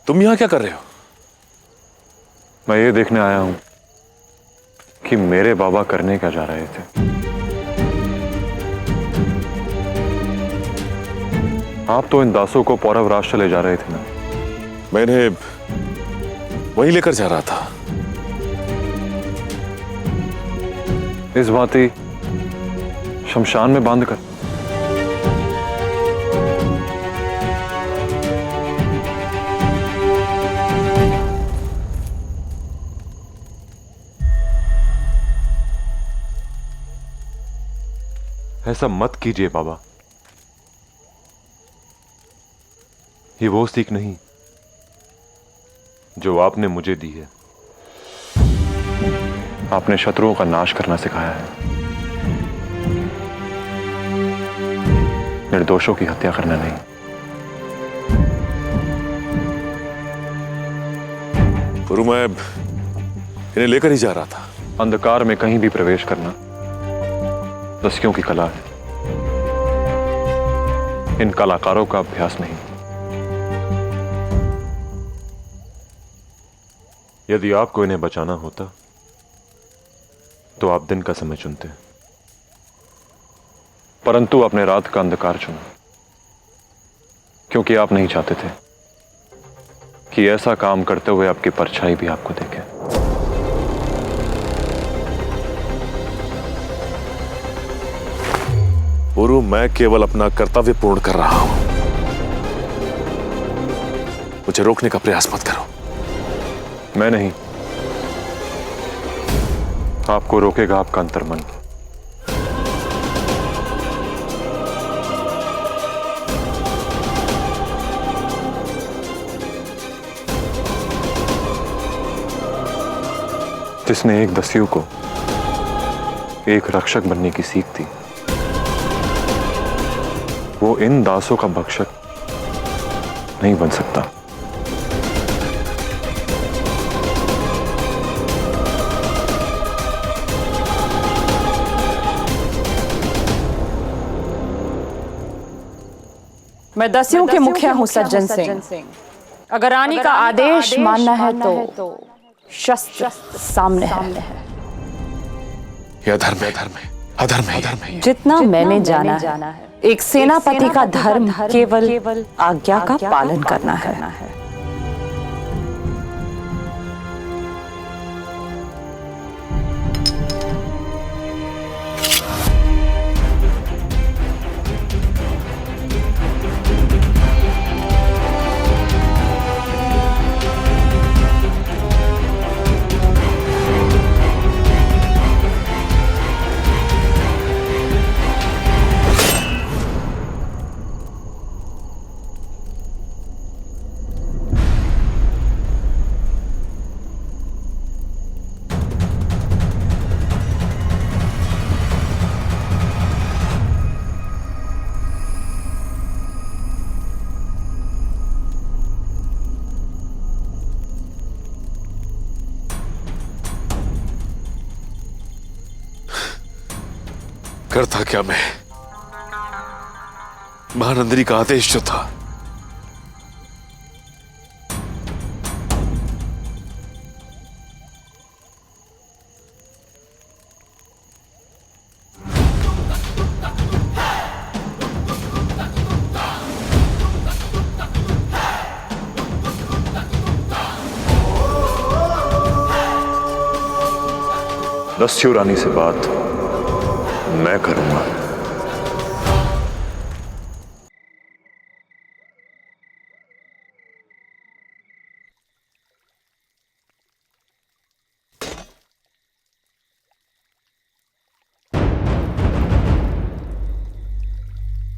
तुम यहां क्या कर रहे हो? मैं ये देखने आया हूं कि मेरे बाबा करने क्या जा रहे थे। आप तो इन दासों को पौरव राष्ट्र ले जा रहे थे ना? मैं इन्हें वहीं लेकर जा रहा था। इस भांति शमशान में बांधकर। ऐसा मत कीजिए बाबा। ये वो सीख नहीं जो आपने मुझे दी है। आपने शत्रुओं का नाश करना सिखाया है, निर्दोषों की हत्या करना नहीं। गुरु, मैं इन्हें लेकर ही जा रहा था। अंधकार में कहीं भी प्रवेश करना दस्युओं की कला है, इन कलाकारों का अभ्यास नहीं। यदि आपको इन्हें बचाना होता तो आप दिन का समय चुनते, परंतु आपने रात का अंधकार चुना, क्योंकि आप नहीं चाहते थे कि ऐसा काम करते हुए आपकी परछाई भी आपको देखे। गुरु, मैं केवल अपना कर्तव्य पूर्ण कर रहा हूं। मुझे रोकने का प्रयास मत करो। मैं नहीं, आपको रोकेगा आपका अंतर्मन। जिसने एक दस्यु को एक रक्षक बनने की सीख दी, वो इन दासों का भक्षक नहीं बन सकता। मैं दस्युओं के मुखिया हूं सज्जन सिंह। अगर रानी का आदेश मानना है तो शस्त्र सामने है। यह धर्म है, अधर्म है। जितना मैंने जाना है, एक सेनापति का धर्म केवल आज्ञा का पालन करना है। करता क्या मैं? महानंदिनी का आदेश जो था, दस्यु रानी से बात मैं करूंगा।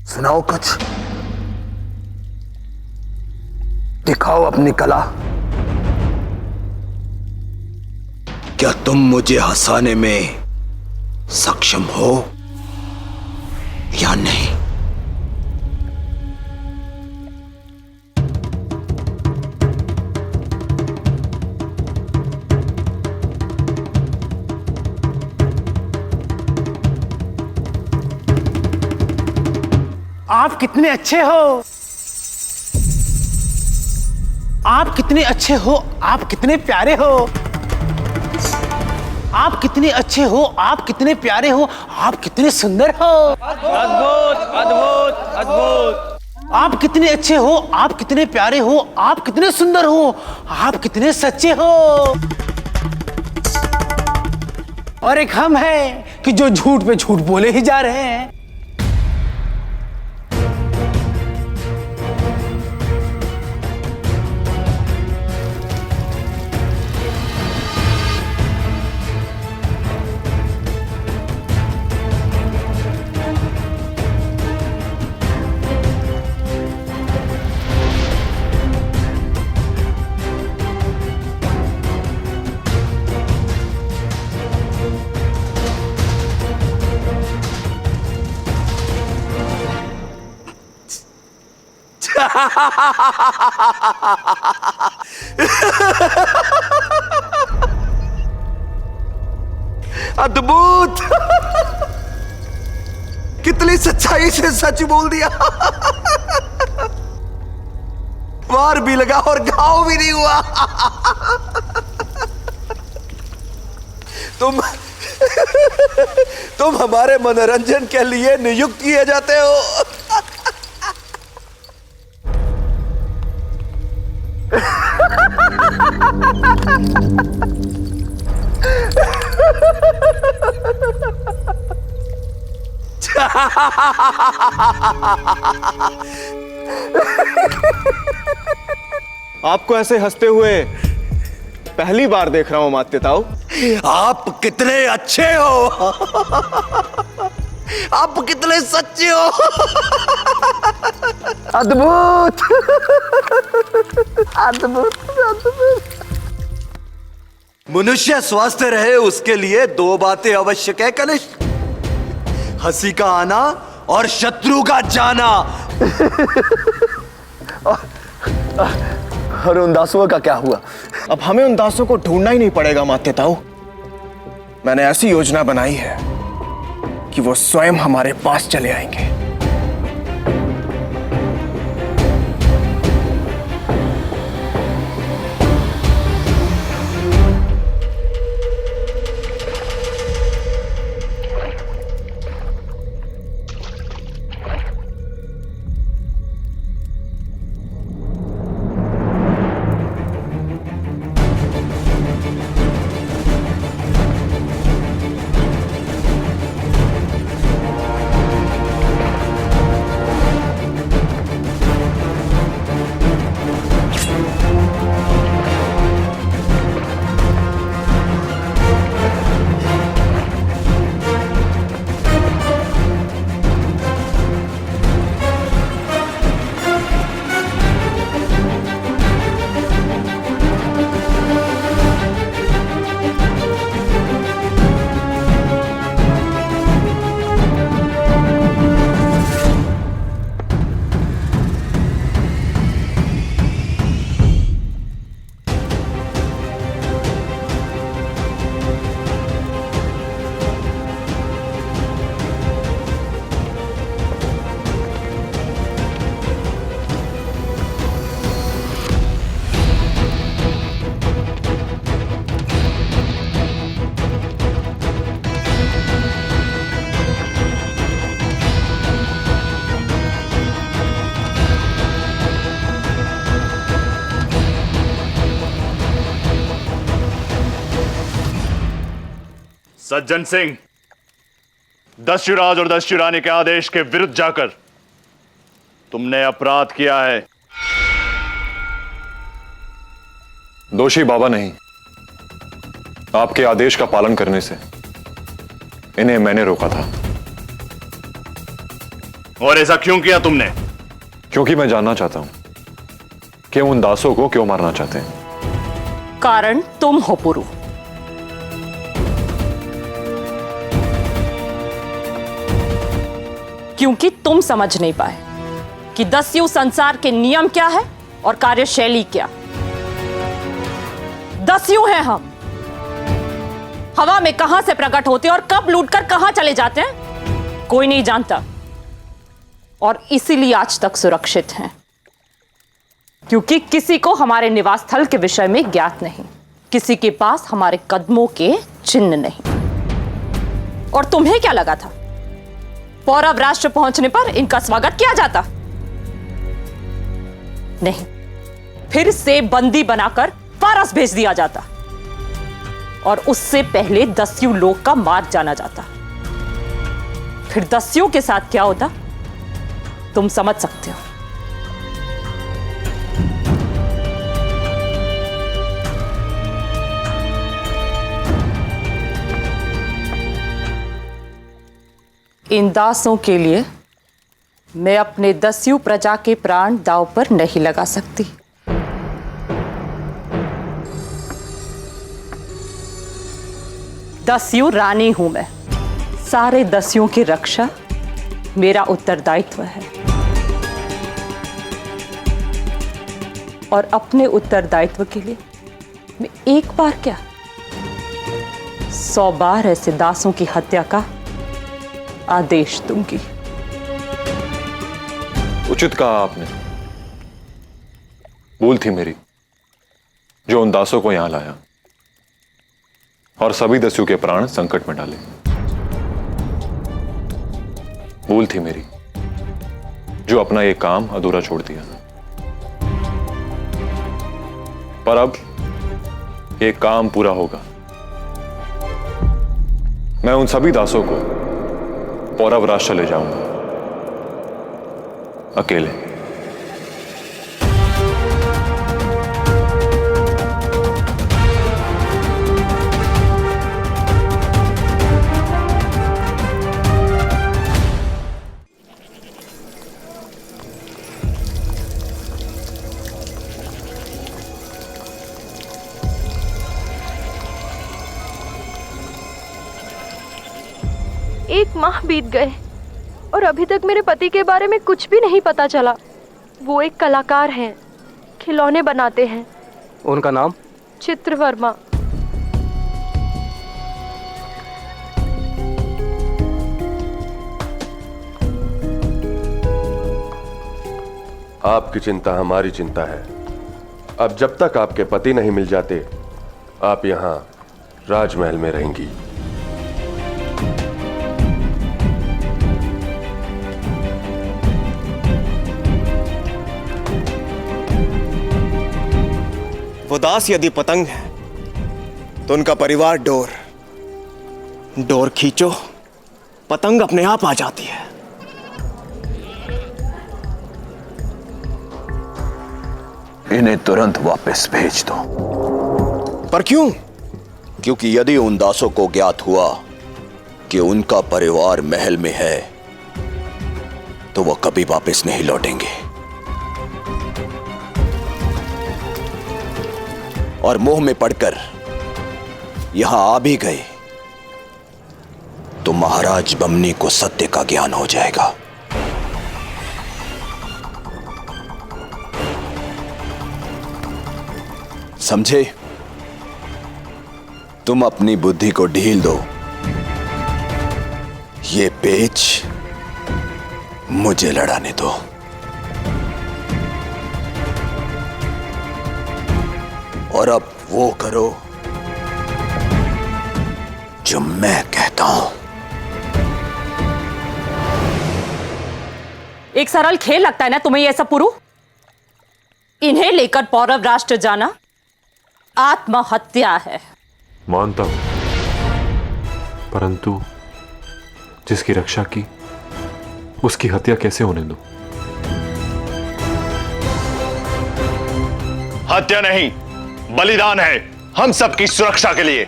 सुनाओ कुछ, दिखाओ अपनी कला। क्या तुम मुझे हंसाने में सक्षम हो या नहीं? आप कितने अच्छे हो। आप कितने अच्छे हो, आप कितने प्यारे हो। आप कितने अच्छे हो, आप कितने प्यारे हो, आप कितने सुंदर हो। अद्भुत अद्भुत अद्भुत। आप कितने अच्छे हो, आप कितने प्यारे हो, आप कितने सुंदर हो, आप कितने सच्चे हो। और एक हम हैं कि जो झूठ पे झूठ बोले ही जा रहे हैं। अद्भुत। कितनी सच्चाई से सच बोल दिया। वार भी लगा और घाव भी नहीं हुआ। तुम हमारे मनोरंजन के लिए नियुक्त किए जाते हो। आपको ऐसे हंसते हुए पहली बार देख रहा हूं मात्य ताऊ। आप कितने अच्छे हो, आप कितने सच्चे हो। अद्भुत अद्भुत अद्भुत। मनुष्य स्वस्थ रहे उसके लिए दो बातें आवश्यक है कनिष्ठ, हंसी का आना और शत्रु का जाना। और उन दासों का क्या हुआ? अब हमें उन दासों को ढूंढना ही नहीं पड़ेगा मात्य ताऊ। मैंने ऐसी योजना बनाई है कि वो स्वयं हमारे पास चले आएंगे। सज्जन सिंह, दस्युराज और दस्युरानी के आदेश के विरुद्ध जाकर तुमने अपराध किया है। दोषी बाबा नहीं, आपके आदेश का पालन करने से इन्हें मैंने रोका था। और ऐसा क्यों किया तुमने? क्योंकि मैं जानना चाहता हूं कि उन दासों को क्यों मारना चाहते हैं। कारण तुम हो पुरु। क्योंकि तुम समझ नहीं पाए कि दस्यु संसार के नियम क्या है और कार्यशैली क्या। दस्यु हैं हम, हवा में कहां से प्रकट होते और कब लूटकर कहां चले जाते हैं कोई नहीं जानता, और इसीलिए आज तक सुरक्षित हैं। क्योंकि किसी को हमारे निवास स्थल के विषय में ज्ञात नहीं, किसी के पास हमारे कदमों के चिन्ह नहीं। और तुम्हें क्या लगा था पौरव राष्ट्र पहुंचने पर इनका स्वागत किया जाता? नहीं, फिर से बंदी बनाकर फारस भेज दिया जाता और उससे पहले दस्यु लोक का मार्ग जाना जाता। फिर दस्युओं के साथ क्या होता तुम समझ सकते हो। इन दासों के लिए मैं अपने दस्यु प्रजा के प्राण दांव पर नहीं लगा सकती। दस्यु रानी हूं मैं, सारे दस्युओं की रक्षा मेरा उत्तरदायित्व है। और अपने उत्तरदायित्व के लिए मैं एक बार क्या 100 बार ऐसे दासों की हत्या का आदेश दूंगी। उचित कहा आपने। भूल थी मेरी जो उन दासों को यहां लाया और सभी दस्यु के प्राण संकट में डाले। भूल थी मेरी जो अपना यह काम अधूरा छोड़ दिया। पर अब यह काम पूरा होगा। मैं उन सभी दासों को पौरव राष्ट्र ले जाऊंगा, अकेले। एक माह बीत गए और अभी तक मेरे पति के बारे में कुछ भी नहीं पता चला। वो एक कलाकार हैं, खिलौने बनाते हैं। उनका नाम? चित्रवर्मा। आपकी चिंता हमारी चिंता है। अब जब तक आपके पति नहीं मिल जाते, आप यहां राजमहल में रहेंगी। वो दास यदि पतंग है तो उनका परिवार डोर। डोर खींचो, पतंग अपने आप आ जाती है। इन्हें तुरंत वापस भेज दो। पर क्यों? क्योंकि यदि उन दासों को ज्ञात हुआ कि उनका परिवार महल में है तो वो कभी वापस नहीं लौटेंगे। और मोह में पड़कर यहां आ भी गए तो महाराज बमनी को सत्य का ज्ञान हो जाएगा। समझे? तुम अपनी बुद्धि को ढील दो। ये पेच मुझे लड़ाने दो। और अब वो करो जो मैं कहता हूं। एक सरल खेल लगता है ना तुम्हें यह सब पुरु? इन्हें लेकर पौरव राष्ट्र जाना आत्महत्या है। मानता हूं, परंतु जिसकी रक्षा की उसकी हत्या कैसे होने दो? हत्या नहीं, बलिदान है हम सबकी सुरक्षा के लिए।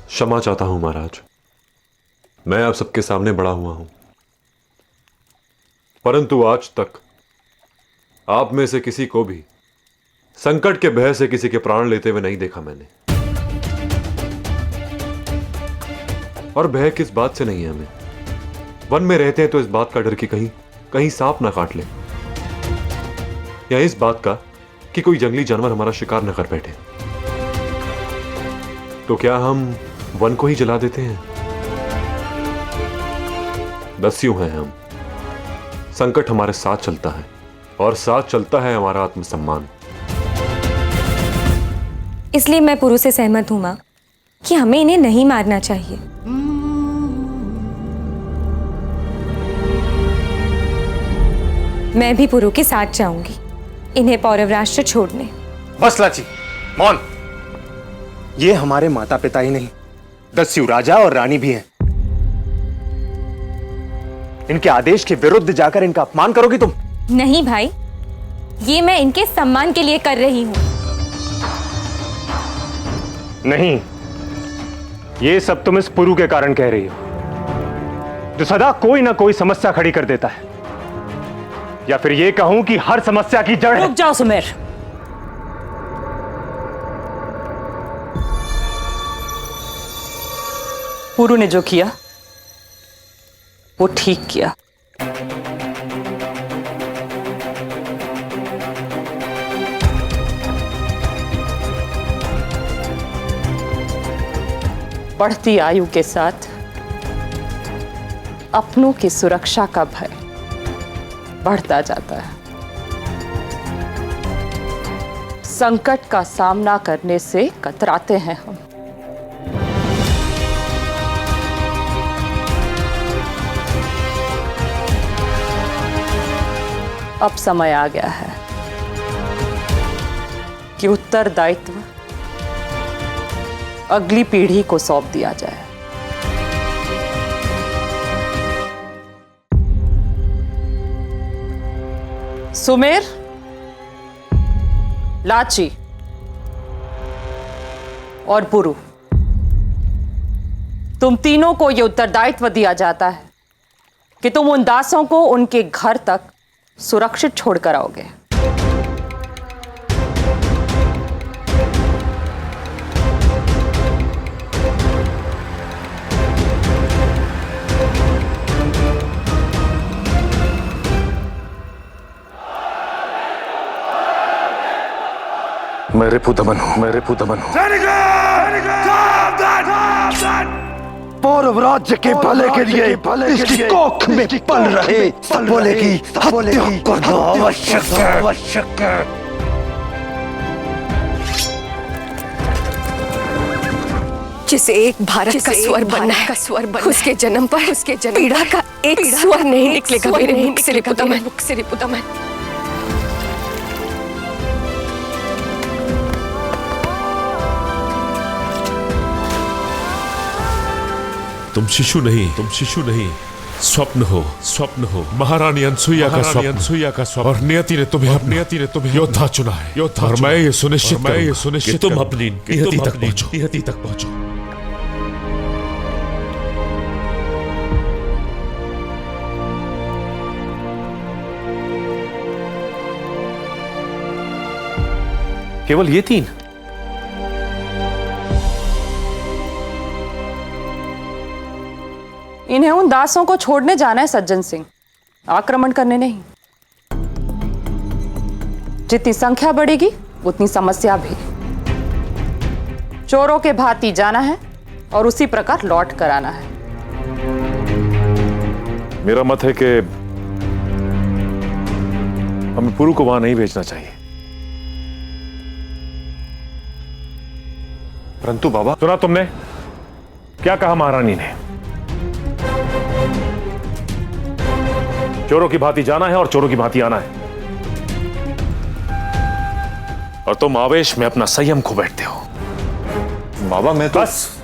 क्षमा चाहता हूं महाराज, मैं आप सबके सामने बड़ा हुआ हूं, परंतु आज तक आप में से किसी को भी संकट के भय से किसी के प्राण लेते हुए नहीं देखा मैंने। और भय किस बात से नहीं है हमें? वन में रहते हैं तो इस बात का डर कि कहीं सांप ना काट ले, या इस बात का कि कोई जंगली जानवर हमारा शिकार न कर बैठे। तो क्या हम वन को ही जला देते हैं? दस्यु हैं हम, संकट हमारे साथ चलता है और साथ चलता है हमारा आत्मसम्मान। इसलिए मैं पुरु से सहमत हूं मां कि हमें इन्हें नहीं मारना चाहिए। मैं भी पुरु के साथ जाऊंगी इन्हें पौरव राष्ट्र छोड़ने। बस लाची, मौन। ये हमारे माता पिता ही नहीं, दस्यु राजा और रानी भी हैं। इनके आदेश के विरुद्ध जाकर इनका अपमान करोगी तुम? नहीं भाई, ये मैं इनके सम्मान के लिए कर रही हूं। नहीं, ये सब तुम इस पुरु के कारण कह रही हो, जो सदा कोई ना कोई समस्या खड़ी कर देता है। या फिर ये कहूं कि हर समस्या की जड़ है। रुक जाओ सुमेर। पुरु ने जो किया वो ठीक किया। बढ़ती आयु के साथ अपनों की सुरक्षा का भय बढ़ता जाता है। संकट का सामना करने से कतराते हैं हम। अब समय आ गया है कि उत्तरदायित्व अगली पीढ़ी को सौंप दिया जाए। सुमेर, लाची और पुरु, तुम तीनों को यह उत्तरदायित्व दिया जाता है कि तुम उन दासों को उनके घर तक सुरक्षित छोड़कर आओगे। मैं रिपुदमन हूं, मैं रिपुदमन हूं। पौरव राज्य के भले के लिए इसकी कोख में पल रहे बोले की हत्या करना आवश्यक है। जिसे एक भारत का स्वर बनना है, उसके जन्म पर पीड़ा का एक स्वर नहीं निकलेगा मेरे मुख से रिपुदमन। तुम शिशु नहीं, स्वप्न हो, महारानी अनसुईया का स्वप्न। और नियति ने तुम्हें योद्धा चुना है, और मैं ये सुनिश्चित कि तुम अपनी नियति तक पहुंचो। केवल ये 3? इन्हें उन दासों को छोड़ने जाना है सज्जन सिंह, आक्रमण करने नहीं। जितनी संख्या बढ़ेगी उतनी समस्या भी। चोरों के भांति जाना है और उसी प्रकार लौट कर आना है। मेरा मत है कि हमें पुरु को वहां नहीं भेजना चाहिए। परंतु बाबा, सुना तुमने क्या कहा महारानी ने? चोरों की भांति जाना है और चोरों की भांति आना है। और तुम आवेश में अपना संयम खो बैठते हो। बाबा मैं तो बस